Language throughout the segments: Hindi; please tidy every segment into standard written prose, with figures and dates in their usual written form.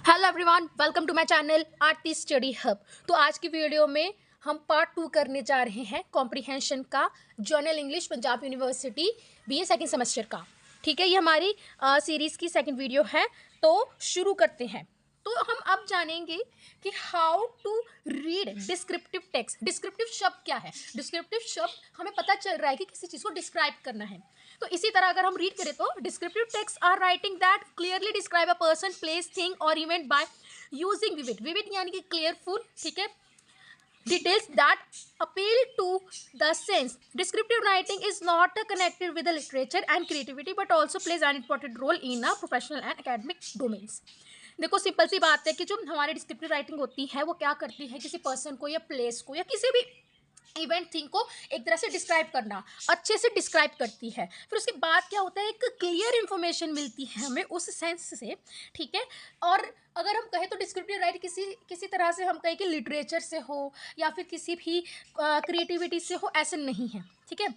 Hello everyone, welcome to my channel Aarti study hub. तो आज की वीडियो में हम पार्ट 2 करने जा रहे हैं कॉम्प्रिहेंशन का, journal English Punjab university BA second semester का। ठीक है, ये हमारी सीरीज़ की सेकंड वीडियो है। तो शुरू करते हैं। तो हम अब जानेंगे कि how to read descriptive text. Descriptive शब्द क्या है? डिस्क्रिप्टिव शब्द हमें पता चल रहा है कि किसी चीज़ को डिस्क्राइब करना है। तो इसी तरह अगर हम रीड करें तो descriptive text are writing that clearly describe a person, place, thing और event by using vivid. Vivid यानी कि क्लियरफुल, ठीक है, details that appeal to the sense. Descriptive writing is not connected with the literature and creativity but also plays an important role in a professional and academic domains. देखो, सिंपल सी बात है कि जो हमारी डिस्क्रिप्टिव राइटिंग होती है वो क्या करती है, किसी पर्सन को या प्लेस को या किसी भी इवेंट थिंग को एक तरह से डिस्क्राइब करना, अच्छे से डिस्क्राइब करती है। फिर उसके बाद क्या होता है, एक क्लियर इन्फॉर्मेशन मिलती है हमें उस सेंस से, ठीक है। और अगर हम कहें तो डिस्क्रिप्टिव राइट किसी किसी तरह से हम कहें कि लिटरेचर से हो या फिर किसी भी क्रिएटिविटी से हो, ऐसे नहीं है, ठीक है।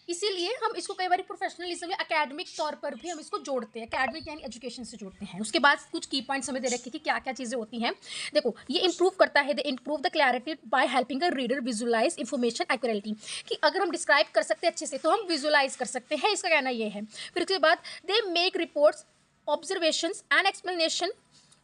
इसीलिए हम इसको कई बार प्रोफेशनलिज्म या एकेडमिक तौर पर भी हम इसको जोड़ते हैं, एकेडमिक यानी एजुकेशन से जोड़ते हैं। उसके बाद कुछ की पॉइंट्स हमें दे रखे कि क्या क्या चीज़ें होती हैं। देखो, ये इंप्रूव करता है, they improve the clarity by helping a reader visualise information accurately. कि अगर हम डिस्क्राइब कर सकते हैं अच्छे से तो हम विजुलाइज कर सकते हैं, इसका कहना ये है। फिर उसके बाद they make reports, observations and explanation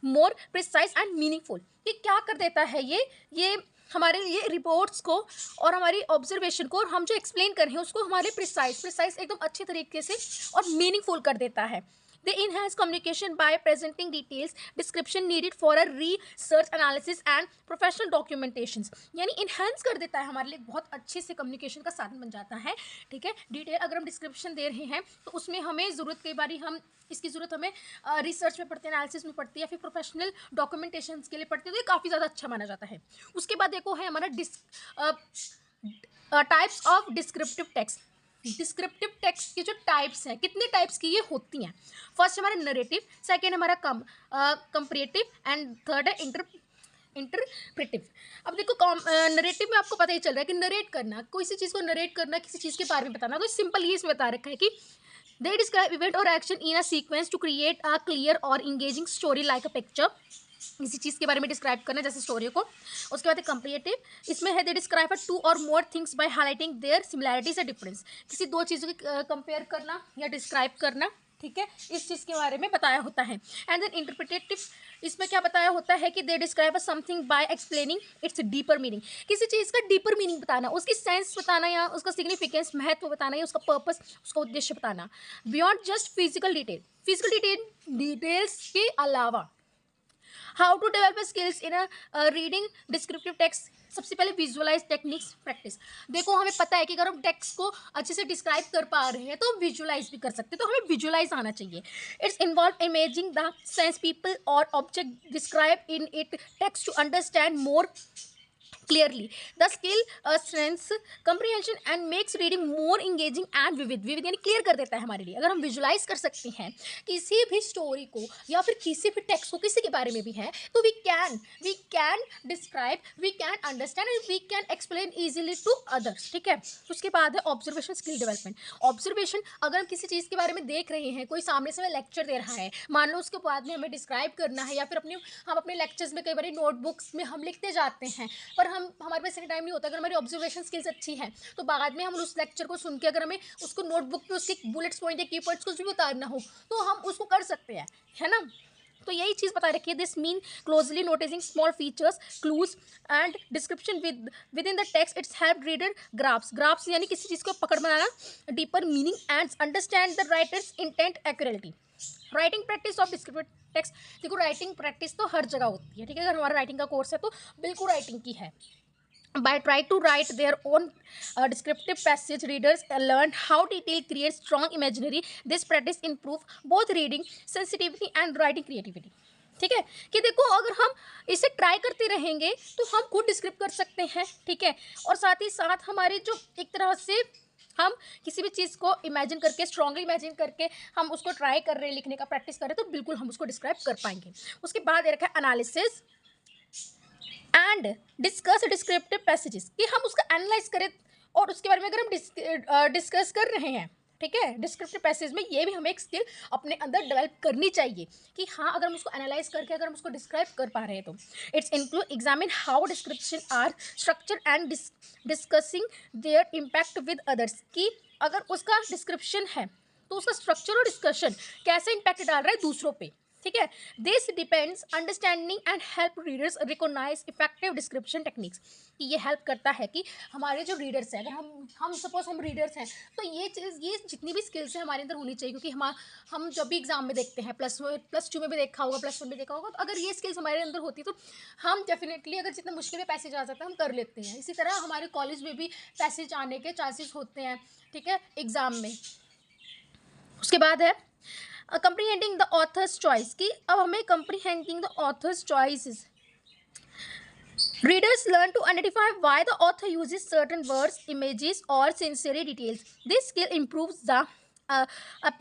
more precise and meaningful. ये क्या कर देता है, ये हमारे ये रिपोर्ट्स को और हमारी ऑब्जर्वेशन को और हम जो एक्सप्लेन कर रहे हैं उसको हमारे प्रिसाइज एकदम अच्छे तरीके से और मीनिंगफुल कर देता है। They enhance communication by presenting details description needed for a research analysis and professional documentation. यानी इनहेंस कर देता है, हमारे लिए बहुत अच्छे से कम्युनिकेशन का साधन बन जाता है, ठीक है। डिटेल अगर हम डिस्क्रिप्शन दे रहे हैं तो उसमें हमें ज़रूरत, कई बार हम इसकी ज़रूरत हमें रिसर्च में पड़ती है, एनालिसिस में पड़ती है, फिर प्रोफेशनल डॉक्यूमेंटेशन के लिए पड़ती है, तो ये काफ़ी ज़्यादा अच्छा माना जाता है। उसके बाद देखो है हमारा types of descriptive text. Descriptive text की जो टाइप्स हैं, कितने टाइप्स की ये होती हैं। फर्स्ट हमारा नरेटिव, सेकेंड हमारा कंपेरेटिव एंड थर्ड है इंटरप्रेटिव। अब देखो, नरेटिव में आपको पता ही चल रहा है कि नरेट करना, कोई सी चीज़ को नरेट करना, किसी चीज़ के बारे में बताना। तो सिंपल ही इसमें बता रखा है कि they describe event or action in a sequence to create a clear or engaging story like a picture। किसी चीज़ के बारे में डिस्क्राइब करना जैसे स्टोरी को। उसके बाद कंपेरेटिव, इसमें है दे डिस्क्राइब टू और more things by highlighting their similarities या डिफरेंस। किसी दो चीज़ों की कंपेयर करना या डिस्क्राइब करना, ठीक है, इस चीज़ के बारे में बताया होता है। एंड देन इंटरप्रिटेटिव, इसमें क्या बताया होता है कि they describe a something by explaining it's deeper meaning. किसी चीज़ का डीपर मीनिंग बताना, उसकी सेंस बताना या उसका सिग्निफिकेंस, महत्व बताना या उसका पर्पस, उसका उद्देश्य बताना। बियॉन्ड जस्ट फिजिकल डिटेल्स के अलावा। How to develop skills in reading descriptive text. सबसे पहले विजुअलाइज टेक्निक्स प्रैक्टिस। देखो, हमें पता है कि अगर हम टेक्स्ट को अच्छे से डिस्क्राइब कर पा रहे हैं तो हम विजुअलाइज भी कर सकते हैं, तो हमें विजुअलाइज आना चाहिए। It's involve imagining the sense people और object describe in it text to understand more clearly. The skill strengthens comprehension and makes reading more engaging and vivid यानी क्लियर कर देता है हमारे लिए। अगर हम विजुलाइज कर सकते हैं किसी भी स्टोरी को या फिर किसी भी टेक्स्ट को, किसी के बारे में भी है, तो we can describe, we can understand and we can explain easily to others, ठीक है। उसके बाद है ऑब्जर्वेशन स्किल डेवलपमेंट। ऑब्जर्वेशन, अगर हम किसी चीज़ के बारे में देख रहे हैं, कोई सामने से लेक्चर दे रहा है, मान लो उसके बाद में हमें डिस्क्राइब करना है या फिर हम अपने लेक्चर्स में कई बार नोटबुक्स में हम लिखते जाते हैं, पर हमारे पास इतना टाइम नहीं होता। अगर हमारी ऑब्जर्वेशन स्किल्स अच्छी है तो बाद में हम उस लेक्चर को सुन के अगर हमें उसको नोटबुक पे उसके बुलेट्स पॉइंट या की पॉइंट्स कुछ भी उतारना हो तो हम उसको कर सकते हैं, है ना। तो यही चीज़ बता रखी है। This mean closely noticing small features, clues and description with in the text. It's help reader graphs यानी किसी चीज़ को पकड़ बनाना, deeper meaning and understand the writer's intent accurately. Writing practice of descriptive text. देखो, राइटिंग प्रैक्टिस तो हर जगह होती है, ठीक है। अगर हमारा राइटिंग का कोर्स है तो बिल्कुल राइटिंग की है। By trying to write their own descriptive passage, readers learn how detail creates strong imaginary. This practice improve both reading sensitivity and writing creativity। ठीक है, कि देखो अगर हम इसे ट्राई करते रहेंगे तो हम खुद डिस्क्रिप्ट कर सकते हैं, ठीक है। और साथ ही साथ हमारे जो एक तरह से हम किसी भी चीज़ को इमेजिन करके, स्ट्रांगली इमेजिन करके हम उसको ट्राई कर रहे हैं, लिखने का प्रैक्टिस कर रहे हैं, तो बिल्कुल हम उसको डिस्क्राइब कर पाएंगे। उसके बाद ये रखा है analysis and discuss descriptive passages, कि हम उसका एनालाइज करें और उसके बारे में अगर हम डिस्कस कर रहे हैं ठीक है। डिस्क्रिप्टिव पैसेज में ये भी हमें एक स्किल अपने अंदर डेवलप करनी चाहिए कि हाँ, अगर हम उसको एनालाइज करके अगर हम उसको डिस्क्राइब कर पा रहे हैं तो it's include examine how description are structure and discussing their impact with others, कि अगर उसका डिस्क्रिप्शन है तो उसका स्ट्रक्चर और डिस्कशन कैसे इम्पैक्ट डाल रहा है दूसरों पे, ठीक है। This depends understanding and help readers recognise effective description techniques, कि ये हेल्प करता है कि हमारे जो रीडर्स हैं, अगर हम सपोज हम रीडर्स हैं तो ये चीज़, ये जितनी भी स्किल्स हैं हमारे अंदर होनी चाहिए, क्योंकि हम जब भी एग्जाम में देखते हैं, प्लस 2 में भी देखा होगा, +1 में देखा होगा, तो अगर ये स्किल्स हमारे अंदर होती तो हम डेफिनेटली अगर जितना मुश्किल में पैसेज आ सकता है हम कर लेते हैं। इसी तरह हमारे कॉलेज में भी पैसेज आने के चांसेस होते हैं, ठीक है, एग्ज़ाम में। उसके बाद है कंप्रीहेंडिंग द ऑथर्स चॉइस, की अब हमें comprehending the author's choices, readers learn to identify why the author uses certain words, images or sensory details. This skill improves the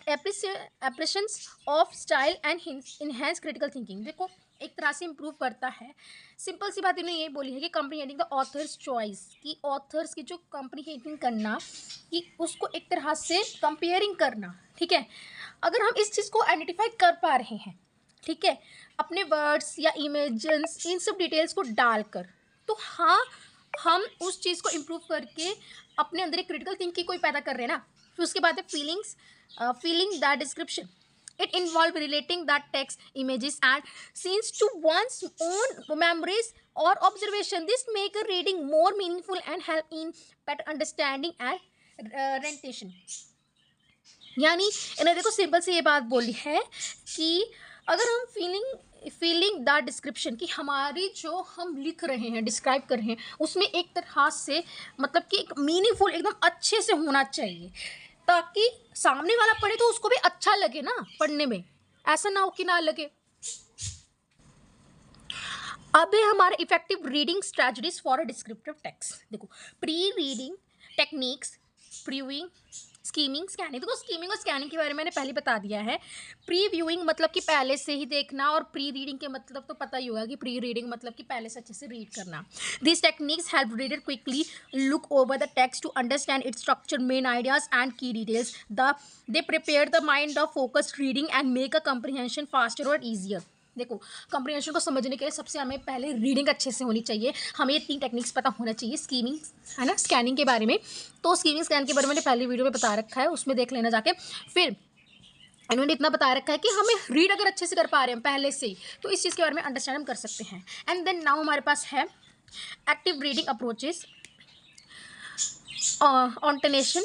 appreciation of style and enhance critical thinking. देखो एक तरह से इम्प्रूव करता है। सिंपल सी बात इन्होंने ये बोली है कि कंप्रीहेंडिंग द ऑथर्स चॉइस, की ऑथर्स की जो कंप्रीहेंडिंग करना, कि उसको एक तरह से कंपेयरिंग करना, ठीक है। अगर हम इस चीज़ को आइडेंटिफाई कर पा रहे हैं, ठीक है, अपने वर्ड्स या इमेजेस इन सब डिटेल्स को डालकर, तो हाँ, हम उस चीज़ को इम्प्रूव करके अपने अंदर एक क्रिटिकल थिंकिंग कोई पैदा कर रहे हैं ना। फिर उसके बाद है feeling the description, it involve relating the text, images and scenes to one's own memories और observation. This make reading more meaningful and help in better understanding and retention. यानी इन्होंने देखो सिंपल से ये बात बोली है कि अगर हम फीलिंग द डिस्क्रिप्शन, कि हमारी जो हम लिख रहे हैं, डिस्क्राइब कर रहे हैं, उसमें एक तरह से मतलब कि एक मीनिंगफुल एकदम अच्छे से होना चाहिए, ताकि सामने वाला पढ़े तो उसको भी अच्छा लगे ना पढ़ने में, ऐसा ना हो कि ना लगे। अब है हमारे effective reading strategies for a descriptive text. देखो pre reading techniques, previewing, skimming, scanning. देखो स्कीमिंग और स्कैनिंग के बारे में मैंने पहले बता दिया है। प्री व्यूइंग मतलब कि पहले से ही देखना, और प्री रीडिंग के मतलब तो पता ही होगा कि प्री रीडिंग मतलब कि पहले से अच्छे से रीड करना। This techniques help reader quickly look over the text to understand its structure, main ideas and key details. They prepare the mind of focused reading and make a comprehension faster और ईजियर। देखो कंप्रीहेंशन को समझने के लिए सबसे हमें पहले रीडिंग अच्छे से होनी चाहिए। हमें ये 3 टेक्निक्स पता होना चाहिए, स्कीमिंग है ना, स्कैनिंग के बारे में। तो स्कीमिंग स्कैन के बारे में मैंने पहले वीडियो में बता रखा है, उसमें देख लेना जाके। फिर इन्होंने इतना बता रखा है कि हमें रीड अगर अच्छे से कर पा रहे हैं पहले से ही, तो इस चीज़ के बारे में अंडरस्टैंड हम कर सकते हैं। एंड देन नाउ हमारे पास है active reading approaches, annotation,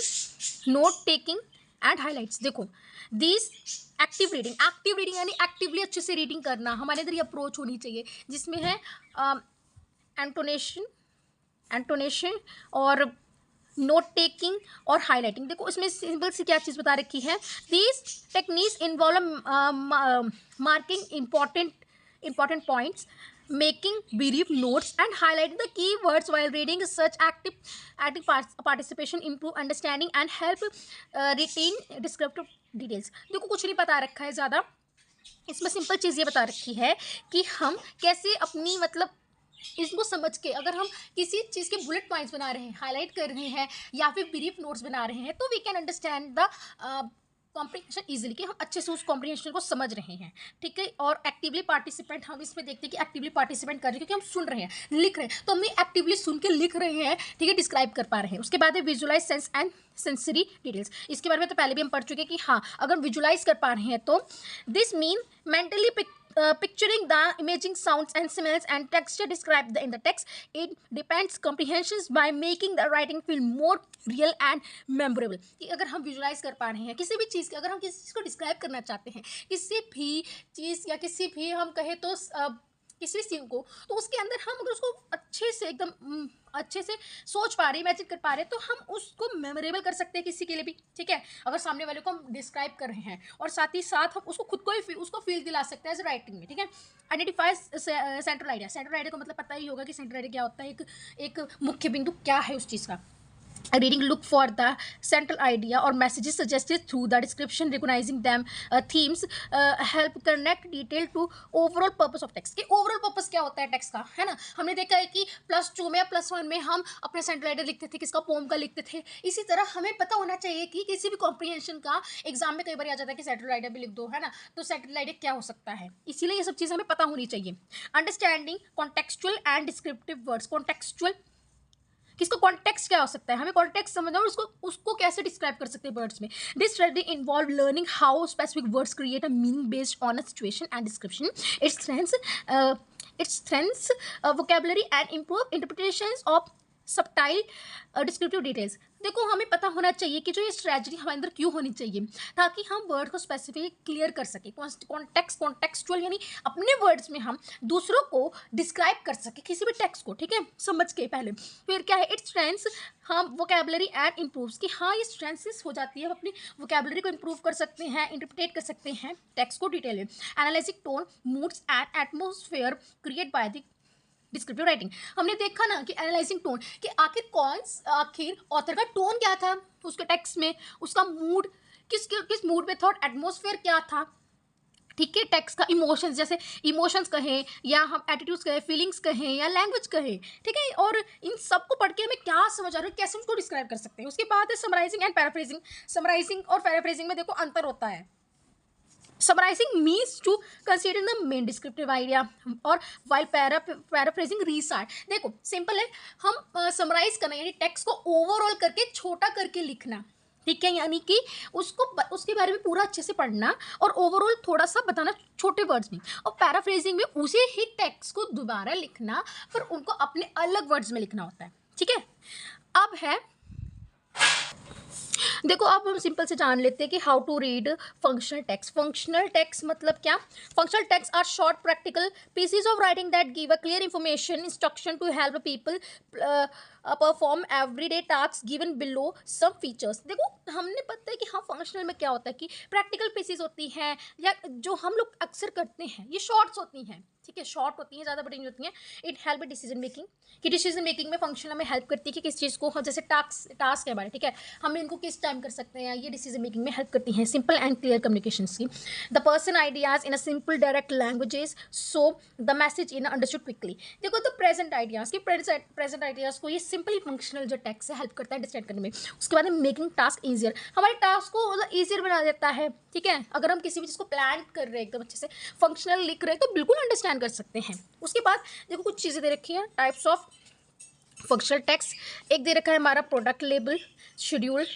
note taking and highlights. देखो दिस एक्टिव रीडिंग यानी एक्टिवली अच्छे से रीडिंग करना, हमारे अंदर ये अप्रोच होनी चाहिए, जिसमें है एंटोनेशन और नोट टेकिंग और हाईलाइटिंग। देखो इसमें सिंपल सी क्या चीज़ बता रखी है, these techniques involve marking important points, making brief notes and highlighting the key words while reading. Such active participation improve understanding and help retain descriptive details. देखो कुछ नहीं बता रखा है ज़्यादा, इसमें सिंपल चीज़ ये बता रखी है कि हम कैसे अपनी मतलब इसको समझ के अगर हम किसी चीज़ के बुलेट पॉइंट्स बना रहे हैं, हाईलाइट कर रहे हैं या फिर ब्रीफ नोट्स बना रहे हैं, तो we can understand the comprehension easily, कि हम अच्छे से उस कॉम्प्रीहेंशन को समझ रहे हैं, ठीक है। और एक्टिवली पार्टिसिपेंट, हम इसमें देखते हैं कि एक्टिवली पार्टिसिपेंट कर रहे हैं, क्योंकि हम सुन रहे हैं, लिख रहे हैं, तो हम एक्टिवली सुन के लिख रहे हैं, ठीक है, डिस्क्राइब कर पा रहे हैं। उसके बाद है visualise sense and sensory details. इसके बारे में तो पहले भी हम पढ़ चुके हैं कि हाँ, अगर विजुअलाइज कर पा रहे हैं तो this mean mentally picturing the imaging sounds and smells and texture described in the text. It depends comprehensions by making the writing feel more real and memorable. कि अगर हम विजुलाइज कर पा रहे हैं किसी भी चीज़ की, अगर हम किसी चीज़ को डिस्क्राइब करना चाहते हैं, किसी भी चीज़ या किसी भी हम कहें तो किसी भी सीन को, तो उसके अंदर हम अगर उसको अच्छे से एकदम अच्छे से सोच पा रहे, इमेजिन कर पा रहे, तो हम उसको मेमोरेबल कर सकते हैं किसी के लिए भी, ठीक है। अगर सामने वाले को हम डिस्क्राइब कर रहे हैं और साथ ही साथ हम उसको खुद को ही उसको फील दिला सकते हैं एज राइटिंग में, ठीक है। Identify central idea. Central idea को मतलब पता ही होगा कि सेंट्रल आइडिया क्या होता है, एक मुख्य बिंदु क्या है उस चीज़ का। reading look for the central idea or messages suggested through the description, recognizing them themes help connect detail to overall purpose of text. कि overall purpose क्या होता है टेक्स्ट का, है ना. हमने देखा है कि +2 में या +1 में हम अपने सेंट्रल आइडिया लिखते थे, किसका पोम का लिखते थे. इसी तरह हमें पता होना चाहिए कि किसी भी कॉम्प्रिहेंशन का एग्जाम में कई बार आ जाता है कि सेंट्रल आइडिया भी लिख दो, है ना. तो सेंट्रल आइडिया क्या हो सकता है, इसीलिए ये सब चीज़ हमें पता होनी चाहिए. Understanding contextual and descriptive words. Contextual, किसको कॉन्टेक्स्ट क्या हो सकता है, हमें कॉन्टेक्स्ट समझना और उसको कैसे डिस्क्राइब कर सकते हैं वर्ड्स में. This study involve learning how specific words create a meaning based on a situation and description. It's strengths vocabulary and improve interpretations of subtle descriptive details. देखो हमें पता होना चाहिए कि जो ये स्ट्रैटेजी हमारे अंदर क्यों होनी चाहिए, ताकि हम वर्ड को स्पेसिफिक क्लियर कर सके. कॉन्टेक्चुअल यानी अपने वर्ड्स में हम दूसरों को डिस्क्राइब कर सके किसी भी टेक्स्ट को, ठीक है, समझ के पहले. फिर क्या है, इट्स स्ट्रेंथ्स हम वोकेबलरी एंड इम्प्रूव्स, कि हाँ ये स्ट्रेंथ्स हो जाती है, हम अपनी वोकेबलरी को इम्प्रूव कर सकते हैं, इंटरप्रेट कर सकते हैं टेक्स्ट को डिटेल में. Analysing tone, moods and atmosphere create by the descriptive writing. हमने देखा ना कि एनालाइजिंग टोन, कि आखिर ऑथर का टोन क्या था उसके टेक्स्ट में, उसका मूड किस मूड में था, एटमोसफेयर क्या था, ठीक है. टेक्स्ट का इमोशंस, जैसे इमोशंस कहें या हम एटीट्यूड्स कहें, फीलिंग्स कहें या लैंग्वेज कहें, ठीक है. और इन सबको पढ़ के हमें क्या समझ आ रहा है, कैसे उसको डिस्क्राइब कर सकते हैं. उसके बाद है समराइजिंग एंड पैराफ्रेजिंग. समराइजिंग और पैराफ्रेजिंग में देखो अंतर होता है. Summarizing means to consider the main descriptive idea और while paraphrasing restart. देखो सिंपल है, हम समराइज करना यानी टेक्स्ट को ओवरऑल करके छोटा करके लिखना, ठीक है, यानी कि उसके बारे में पूरा अच्छे से पढ़ना और ओवरऑल थोड़ा सा बताना छोटे वर्ड्स में. और पैराफ्रेजिंग में उसे ही टेक्स्ट को दोबारा लिखना, फिर उनको अपने अलग वर्ड्स में लिखना होता है, ठीक है. अब है, देखो अब हम सिंपल से जान लेते हैं कि how to read functional text. Functional text मतलब क्या. Functional text are short practical pieces of writing that give a clear information instruction to help people perform everyday task given below some features. देखो हमने पता है कि हाँ फंक्शनल में क्या होता है कि प्रैक्टिकल पीसेज होती हैं या जो हम लोग अक्सर करते हैं, ये शॉर्ट्स होती हैं, ठीक है, शॉर्ट होती हैं, ज़्यादा बड़ी नहीं होती हैं. इट हेल्प डिसीजन मेकिंग, कि डिसीजन मेकिंग में फंक्शनल में हेल्प करती है कि किस चीज़ को, जैसे टास्क के बारे, ठीक है, हम इनको किस टाइम कर सकते हैं, ये डिसीजन मेकिंग में हेल्प करती हैं. सिंपल एंड क्लियर कम्युनिकेशन की. The person ideas in a simple direct languages so the message in understood quickly. देखो तो प्रेजेंट आइडियाज़, की प्रेजेंट आइडियाज़ को ये सिंपली फंक्शनल जो टेक्स्ट है हेल्प करता है अंडरस्टैंड करने में. उसके बाद मेकिंग टास्क ईजियर, हमारे टास्क को मतलब ईजियर बना देता है, ठीक है. अगर हम किसी भी चीज़ को प्लान कर रहे हैं एकदम अच्छे से, फंक्शनल लिख रहे हैं, तो बिल्कुल अंडरस्टैंड कर सकते हैं. उसके बाद देखो कुछ चीज़ें दे रखी हैं, टाइप्स ऑफ फंक्शनल टेक्स्ट. एक दे रखा है हमारा product label, schedule,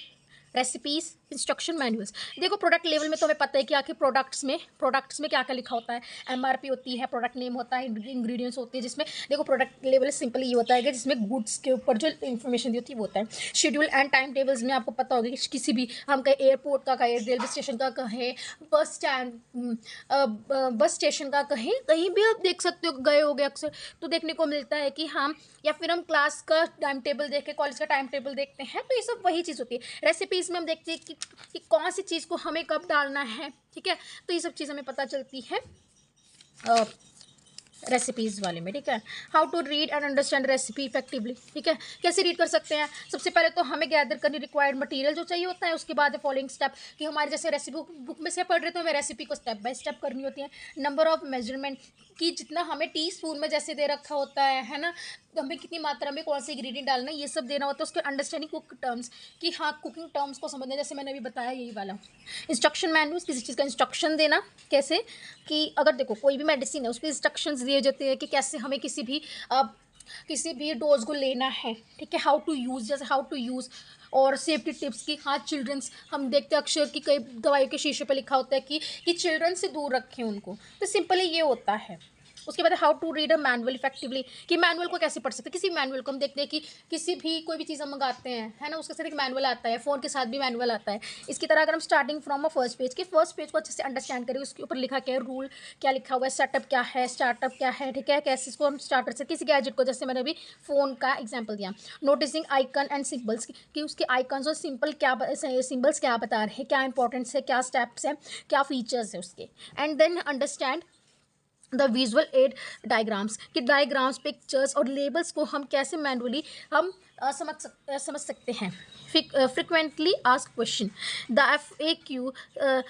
recipes, instruction manuals. देखो प्रोडक्ट लेवल में तो हमें पता है कि आखिर प्रोडक्ट्स में क्या क्या लिखा होता है. एमआरपी होती है, प्रोडक्ट नेम होता है, इंग्रेडिएंट्स होती है, जिसमें देखो प्रोडक्ट लेवल सिंपल ये होता है कि जिसमें गुड्स के ऊपर जो इन्फॉर्मेशन दी होती है वो होता है. शेड्यूल एंड टाइम टेबल्स में आपको पता होगा कि किसी भी हम कहें एयरपोर्ट का कहें, रेलवे स्टेशन का कहें, बस स्टेशन का कहें, कहीं भी आप देख सकते हो, गए हो गए अक्सर तो देखने को मिलता है कि हम, या फिर हम क्लास का टाइम टेबल देख के कॉलेज का टाइम टेबल देखते हैं, तो ये सब वही चीज़ होती है. रेसिपीज़ में हम देखते हैं कि कौन सी चीज़ को हमें कब डालना है, ठीक है, तो ये सब चीज़ हमें पता चलती है रेसिपीज़ वाले में, ठीक है. How to read and understand recipe effectively, ठीक है, कैसे रीड कर सकते हैं. सबसे पहले तो हमें गैदर करनी रिक्वायर्ड मटेरियल जो चाहिए होता है. उसके बाद फॉलोइंग स्टेप, कि हमारे जैसे रेसिपी बुक में से पढ़ रहे तो हमें रेसिपी को स्टेप बाय स्टेप करनी होती है. नंबर ऑफ मेजरमेंट, कि जितना हमें टीस्पून में जैसे दे रखा होता है ना, तो हमें कितनी मात्रा में कौन से इंग्रेडिएंट डालना है, ये सब देना होता है. उसके अंडरस्टैंडिंग कुक टर्म्स, कि हाँ कुकिंग टर्म्स को समझना, जैसे मैंने अभी बताया यही वाला. इंस्ट्रक्शन मैनुअल्स, किसी चीज़ का इंस्ट्रक्शन देना, कैसे कि अगर देखो कोई भी मेडिसिन है उस पर इंस्ट्रक्शंस दिए जाते हैं कि कैसे हमें किसी भी डोज को लेना है, ठीक है. हाउ टू यूज़, जैसे हाउ टू यूज़, और सेफ्टी टिप्स की. हाँ चिल्ड्रंस, हम देखते हैं अक्सर कि कई दवाइयों के शीशे पे लिखा होता है कि चिल्ड्रन से दूर रखें उनको, तो सिंपली ये होता है. उसके बाद how to read a manual effectively, कि मैनुअल को कैसे पढ़ सकते हैं. किसी मैनुअल को हम देखते हैं कि किसी भी कोई भी चीज़ हम मंगाते हैं, है ना, उसके साथ एक मैनुअल आता है, फ़ोन के साथ भी मैनुअल आता है. इसकी तरह अगर हम starting from a first page को अच्छे से अंडरस्टैंड करें, उसके ऊपर लिखा क्या है, रूल क्या लिखा हुआ है, सेटअप क्या है, स्टार्टअप क्या है, ठीक है, कैसे इसको हम स्टार्ट कर सकते किसी गैजेट को, जैसे मैंने अभी फ़ोन का एग्जाम्पल दिया. नोटिसिंग आइकन एंड सिम्बल्स, कि उसके आइकन्स और सिम्बल्स क्या बता रहे हैं, क्या इंपॉर्टेंस है, क्या स्टेप्स हैं, क्या फीचर्स है उसके. And then understand the visual aid diagrams, कि डायग्राम्स, पिक्चर्स और लेबल्स को हम कैसे मैनुअली हम समझ सकते हैं। Frequently ask question, the FAQ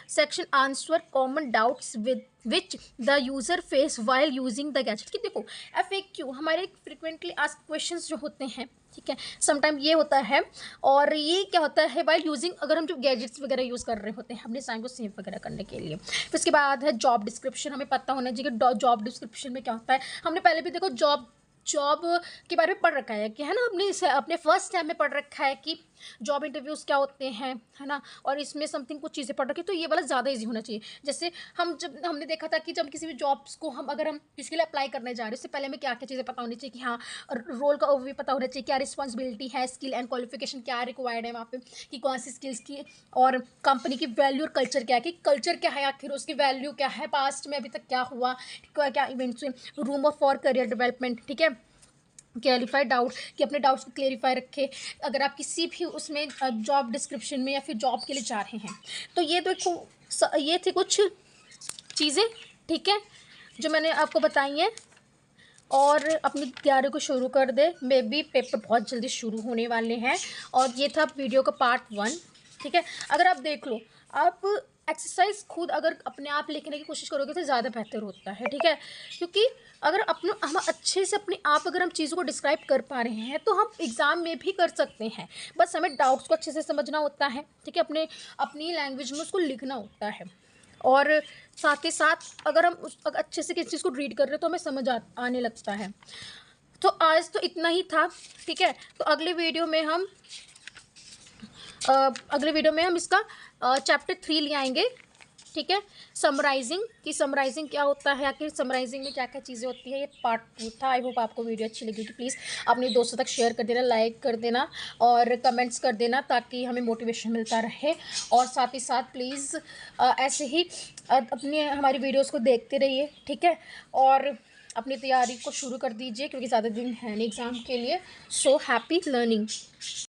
section answer common doubts with which the user face while using the gadget. कि देखो FAQ हमारे फ्रिक्वेंटली आस्क क्वेश्चंस जो होते हैं, ठीक है, समटाइम ये होता है। और ये क्या होता है, वाइल यूजिंग, अगर हम जो गैजेट्स वगैरह यूज़ कर रहे होते हैं अपने टाइम को सेव वगैरह करने के लिए। फिर उसके बाद है जॉब डिस्क्रिप्शन, हमें पता होना चाहिए कि जॉब डिस्क्रिप्शन में क्या होता है। हमने पहले भी देखो जॉब जॉब के बारे में पढ़ रखा है कि, है ना, अपने फर्स्ट टाइम में पढ़ रखा है कि जॉब इंटरव्यूज़ क्या होते हैं, है ना। और इसमें समथिंग कुछ चीज़ें पढ़ रखी, तो ये वाला ज़्यादा इजी होना चाहिए। जैसे जब हमने देखा था कि जब किसी भी जॉब्स को अगर हम किसी के लिए अप्लाई करने जा रहे हैं, उससे पहले हमें क्या क्या चीज़ें पता होनी चाहिए कि हाँ, रोल का ओवरव्यू पता होना चाहिए, क्या रिस्पॉन्सिबिलिटी है, स्किल एंड क्वालिफिकेशन क्या रिक्वायर्ड है वहाँ पे, कि कौन सी स्किल्स की, और कंपनी की वैल्यू और कल्चर क्या है, कि कल्चर क्या है आखिर, उसकी वैल्यू क्या है, पास्ट में अभी तक क्या हुआ, क्या इवेंट्स हुए, room of for career development, ठीक है। क्लैरिफाई डाउट, कि अपने डाउट्स को क्लेरिफाई रखे अगर आप किसी भी उसमें जॉब डिस्क्रिप्शन में या फिर जॉब के लिए जा रहे हैं। तो ये देखो ये थी कुछ चीज़ें, ठीक है, जो मैंने आपको बताई हैं। और अपनी तैयारी को शुरू कर दे, मे बी पेपर बहुत जल्दी शुरू होने वाले हैं। और ये था वीडियो का पार्ट 1, ठीक है। अगर आप देख लो, आप एक्सरसाइज खुद अगर अपने आप लिखने की कोशिश करोगे तो ज़्यादा बेहतर होता है, ठीक है। क्योंकि अगर हम अच्छे से अपने आप अगर हम चीज़ों को डिस्क्राइब कर पा रहे हैं तो हम एग्ज़ाम में भी कर सकते हैं। बस हमें डाउट्स को अच्छे से समझना होता है, ठीक है, अपनी लैंग्वेज में उसको लिखना होता है। और साथ ही साथ अगर हम अगर अच्छे से किसी चीज़ को रीड कर रहे हैं तो हमें समझ आने लगता है। तो आज तो इतना ही था, ठीक है। तो अगले वीडियो में हम इसका चैप्टर 3 ले आएंगे, ठीक है। समराइजिंग क्या होता है, आखिर समराइजिंग में क्या क्या चीज़ें होती है, ये पार्ट 2 था। आई होप आपको वीडियो अच्छी लगी, प्लीज़ अपने दोस्तों तक शेयर कर देना, लाइक कर देना और कमेंट्स कर देना, ताकि हमें मोटिवेशन मिलता रहे। और साथ ही साथ प्लीज़ ऐसे ही अपनी हमारी वीडियोज़ को देखते रहिए, ठीक है। और अपनी तैयारी को शुरू कर दीजिए, क्योंकि ज़्यादा दिन है नहीं एग्ज़ाम के लिए। So happy learning.